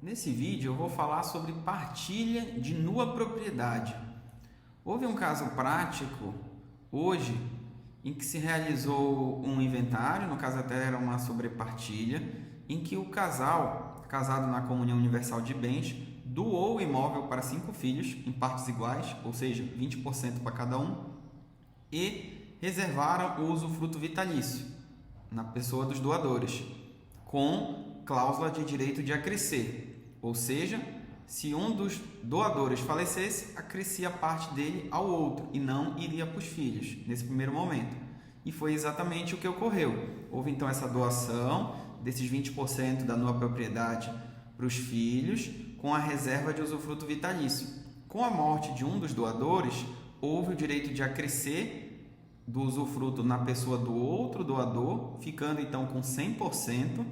Nesse vídeo eu vou falar sobre partilha de nua propriedade. Houve um caso prático hoje em que se realizou um inventário, no caso até era uma sobrepartilha, em que o casal, casado na comunhão universal de bens, doou o imóvel para 5 filhos em partes iguais, ou seja, 20% para cada um, e reservaram o usufruto vitalício na pessoa dos doadores, com cláusula de direito de acrescer. Ou seja, se um dos doadores falecesse, acrescia parte dele ao outro e não iria para os filhos nesse primeiro momento. E foi exatamente o que ocorreu. Houve então essa doação desses 20% da nova propriedade para os filhos, com a reserva de usufruto vitalício. Com a morte de um dos doadores, houve o direito de acrescer do usufruto na pessoa do outro doador, ficando então com 100%,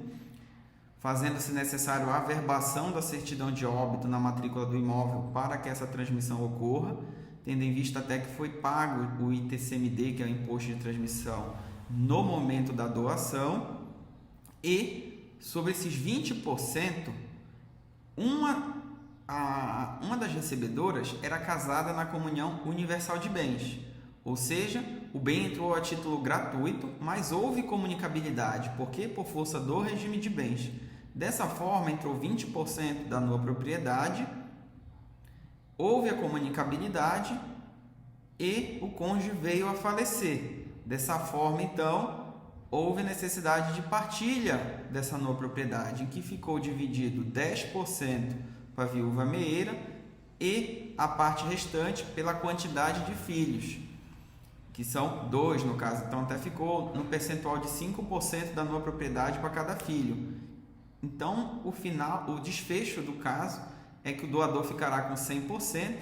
fazendo-se necessário a averbação da certidão de óbito na matrícula do imóvel para que essa transmissão ocorra, tendo em vista até que foi pago o ITCMD, que é o Imposto de Transmissão, no momento da doação. E sobre esses 20%, uma das recebedoras era casada na comunhão universal de bens, ou seja, o bem entrou a título gratuito, mas houve comunicabilidade, porque por força do regime de bens. Dessa forma, entrou 20% da nova propriedade, houve a comunicabilidade e o cônjuge veio a falecer. Dessa forma, então, houve necessidade de partilha dessa nova propriedade, em que ficou dividido 10% para a viúva meeira e a parte restante pela quantidade de filhos, que são 2 no caso, então até ficou no percentual de 5% da nova propriedade para cada filho. Então, o desfecho do caso é que o doador ficará com 100%,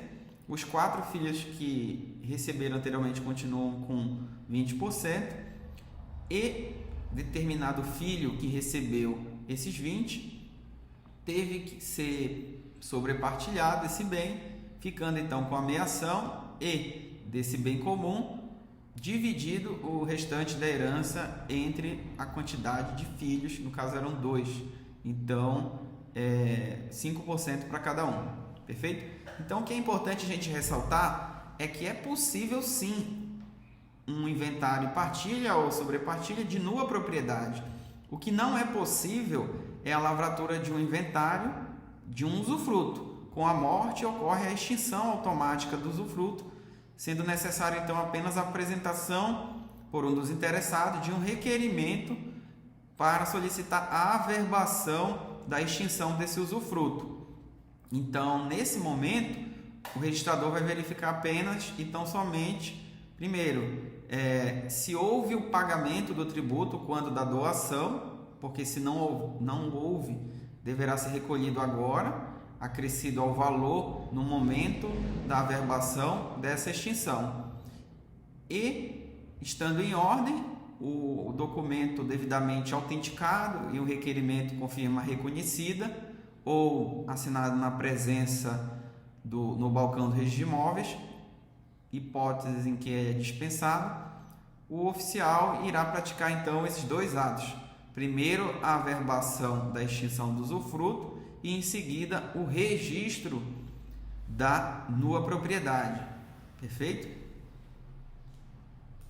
os 4 filhos que receberam anteriormente continuam com 20%, e determinado filho que recebeu esses 20 teve que ser sobrepartilhado esse bem, ficando então com a meação e desse bem comum dividido o restante da herança entre a quantidade de filhos, no caso eram 2, então 5% para cada um, perfeito? Então o que é importante a gente ressaltar é que é possível sim um inventário partilha ou sobrepartilha de nua propriedade. O que não é possível é a lavratura de um inventário de um usufruto. Com a morte ocorre a extinção automática do usufruto, sendo necessário então apenas a apresentação por um dos interessados de um requerimento para solicitar a averbação da extinção desse usufruto. Então, nesse momento, o registrador vai verificar apenas e tão somente, primeiro, se houve o pagamento do tributo quando da doação, porque se não houve, deverá ser recolhido agora, acrescido ao valor no momento da averbação dessa extinção. E, estando em ordem, o documento devidamente autenticado e o requerimento com firma reconhecida ou assinado na presença no balcão do registro de imóveis, hipóteses em que é dispensado, o oficial irá praticar então esses 2 atos. Primeiro, a averbação da extinção do usufruto e em seguida o registro da nua propriedade. Perfeito?